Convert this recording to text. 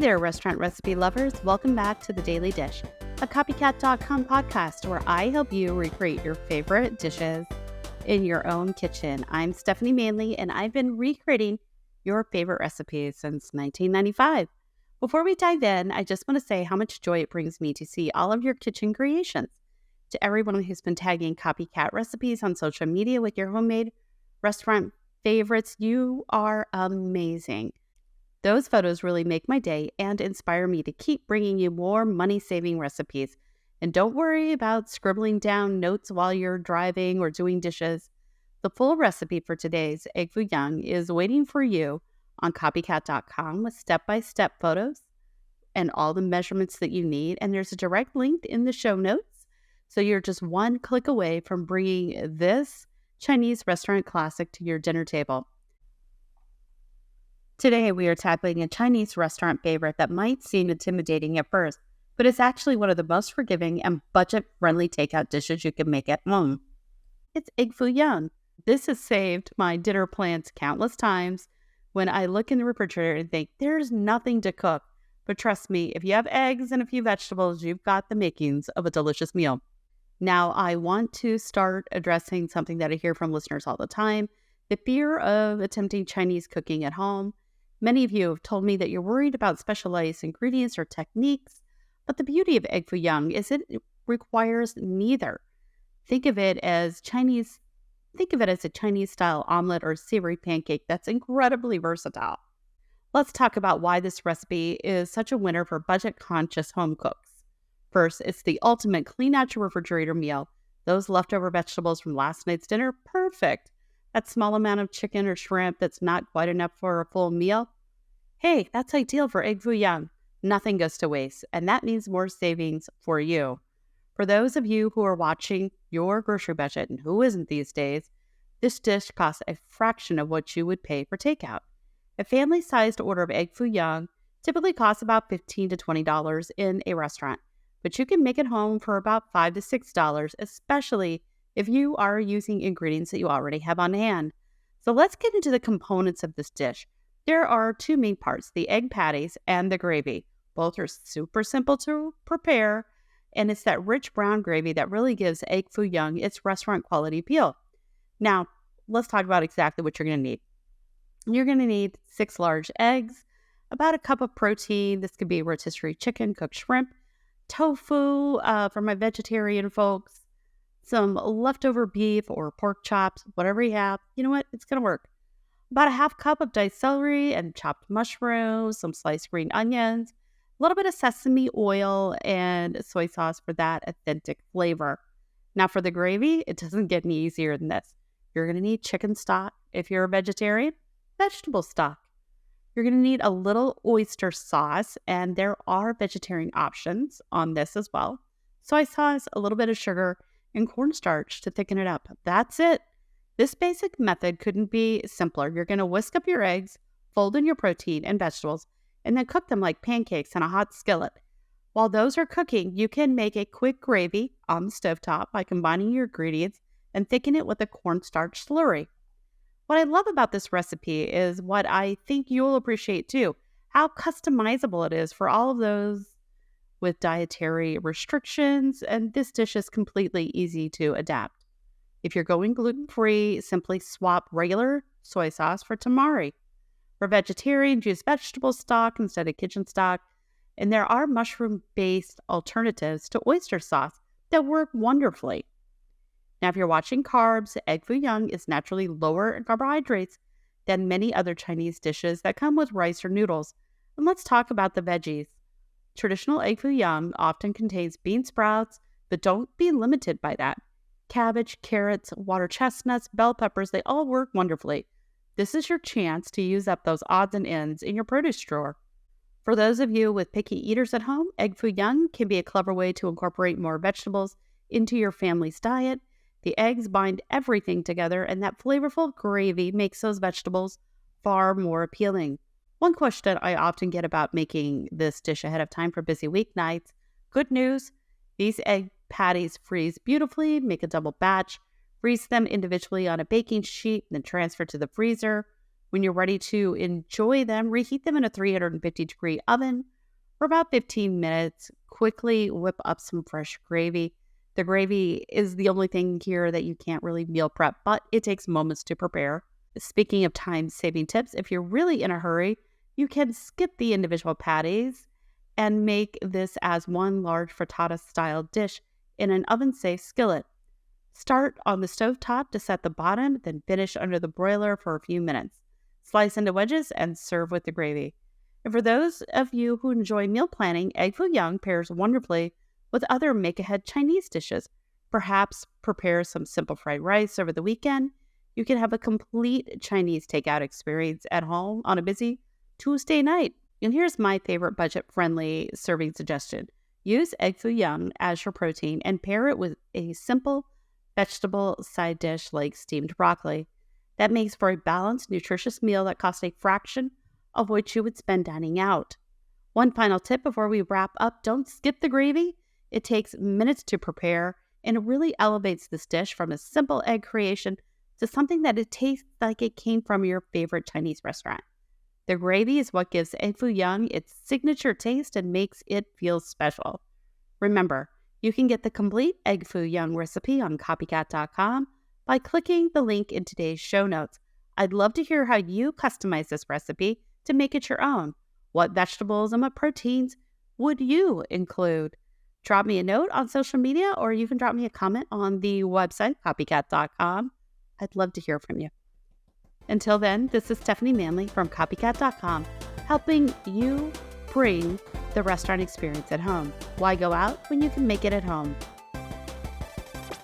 there, restaurant recipe lovers. Welcome back to The Daily Dish, a copycat.com podcast where I help you recreate your favorite dishes in your own kitchen. I'm Stephanie Manley, and I've been recreating your favorite recipes since 1995. Before we dive in, I just want to say how much joy it brings me to see all of your kitchen creations. To everyone who's been tagging copycat recipes on social media with your homemade restaurant favorites, you are amazing. Those photos really make my day and inspire me to keep bringing you more money-saving recipes. And don't worry about scribbling down notes while you're driving or doing dishes. The full recipe for today's Egg Foo Young is waiting for you on copycat.com with step-by-step photos and all the measurements that you need. And there's a direct link in the show notes. So you're just one click away from bringing this Chinese restaurant classic to your dinner table. Today, we are tackling a Chinese restaurant favorite that might seem intimidating at first, but it's actually one of the most forgiving and budget-friendly takeout dishes you can make at home. It's Egg Foo Young. This has saved my dinner plans countless times when I look in the refrigerator and think, there's nothing to cook. But trust me, if you have eggs and a few vegetables, you've got the makings of a delicious meal. Now, I want to start addressing something that I hear from listeners all the time, the fear of attempting Chinese cooking at home. Many of you have told me that you're worried about specialized ingredients or techniques, but the beauty of Egg Foo Young is it requires neither. Think of it as a Chinese-style omelet or savory pancake that's incredibly versatile. Let's talk about why this recipe is such a winner for budget-conscious home cooks. First, it's the ultimate clean out your refrigerator meal. Those leftover vegetables from last night's dinner, perfect. That small amount of chicken or shrimp that's not quite enough for a full meal, hey, that's ideal for Egg Foo Young. Nothing goes to waste, and that means more savings for you. For those of you who are watching your grocery budget, and who isn't these days, this dish costs a fraction of what you would pay for takeout. A family-sized order of Egg Foo Young typically costs about $15 to $20 in a restaurant, but you can make it home for about $5 to $6, especially if you are using ingredients that you already have on hand. So let's get into the components of this dish. There are two main parts, the egg patties and the gravy. Both are super simple to prepare, and it's that rich brown gravy that really gives Egg Foo Young its restaurant quality appeal. Now, let's talk about exactly what you're going to need. You're going to need 6 large eggs, about a cup of protein. This could be rotisserie chicken, cooked shrimp, tofu for my vegetarian folks, some leftover beef or pork chops, whatever you have. You know what? It's going to work. About a half cup of diced celery and chopped mushrooms, some sliced green onions, a little bit of sesame oil, and soy sauce for that authentic flavor. Now for the gravy, it doesn't get any easier than this. You're going to need chicken stock if you're a vegetarian, vegetable stock. You're going to need a little oyster sauce, and there are vegetarian options on this as well. Soy sauce, a little bit of sugar, and cornstarch to thicken it up. That's it. This basic method couldn't be simpler. You're going to whisk up your eggs, fold in your protein and vegetables, and then cook them like pancakes in a hot skillet. While those are cooking, you can make a quick gravy on the stovetop by combining your ingredients and thicken it with a cornstarch slurry. What I love about this recipe is what I think you'll appreciate too, how customizable it is for all of those with dietary restrictions, and this dish is completely easy to adapt. If you're going gluten-free, simply swap regular soy sauce for tamari. For vegetarians, use vegetable stock instead of kitchen stock, and there are mushroom-based alternatives to oyster sauce that work wonderfully. Now, if you're watching carbs, Egg Foo Young is naturally lower in carbohydrates than many other Chinese dishes that come with rice or noodles. And let's talk about the veggies. Traditional Egg Foo Young often contains bean sprouts, but don't be limited by that. Cabbage, carrots, water chestnuts, bell peppers, they all work wonderfully. This is your chance to use up those odds and ends in your produce drawer. For those of you with picky eaters at home, Egg Foo Young can be a clever way to incorporate more vegetables into your family's diet. The eggs bind everything together, and that flavorful gravy makes those vegetables far more appealing. One question I often get about making this dish ahead of time for busy weeknights. Good news, these egg patties freeze beautifully. Make a double batch, freeze them individually on a baking sheet, then transfer to the freezer. When you're ready to enjoy them, reheat them in a 350-degree oven For about 15 minutes, quickly whip up some fresh gravy. The gravy is the only thing here that you can't really meal prep, but it takes moments to prepare. Speaking of time-saving tips, if you're really in a hurry, you can skip the individual patties and make this as one large frittata-style dish in an oven-safe skillet. Start on the stovetop to set the bottom, then finish under the broiler for a few minutes. Slice into wedges and serve with the gravy. And for those of you who enjoy meal planning, Egg Foo Young pairs wonderfully with other make-ahead Chinese dishes. Perhaps prepare some simple fried rice over the weekend. You can have a complete Chinese takeout experience at home on a busy Tuesday night. And here's my favorite budget-friendly serving suggestion. Use Egg Foo Young as your protein and pair it with a simple vegetable side dish like steamed broccoli. That makes for a balanced, nutritious meal that costs a fraction of what you would spend dining out. One final tip before we wrap up, don't skip the gravy. It takes minutes to prepare, and it really elevates this dish from a simple egg creation to something that it tastes like it came from your favorite Chinese restaurant. The gravy is what gives Egg Foo Young its signature taste and makes it feel special. Remember, you can get the complete Egg Foo Young recipe on copycat.com by clicking the link in today's show notes. I'd love to hear how you customize this recipe to make it your own. What vegetables and what proteins would you include? Drop me a note on social media, or you can drop me a comment on the website, copycat.com. I'd love to hear from you. Until then, this is Stephanie Manley from copycat.com, helping you bring the restaurant experience at home. Why go out when you can make it at home?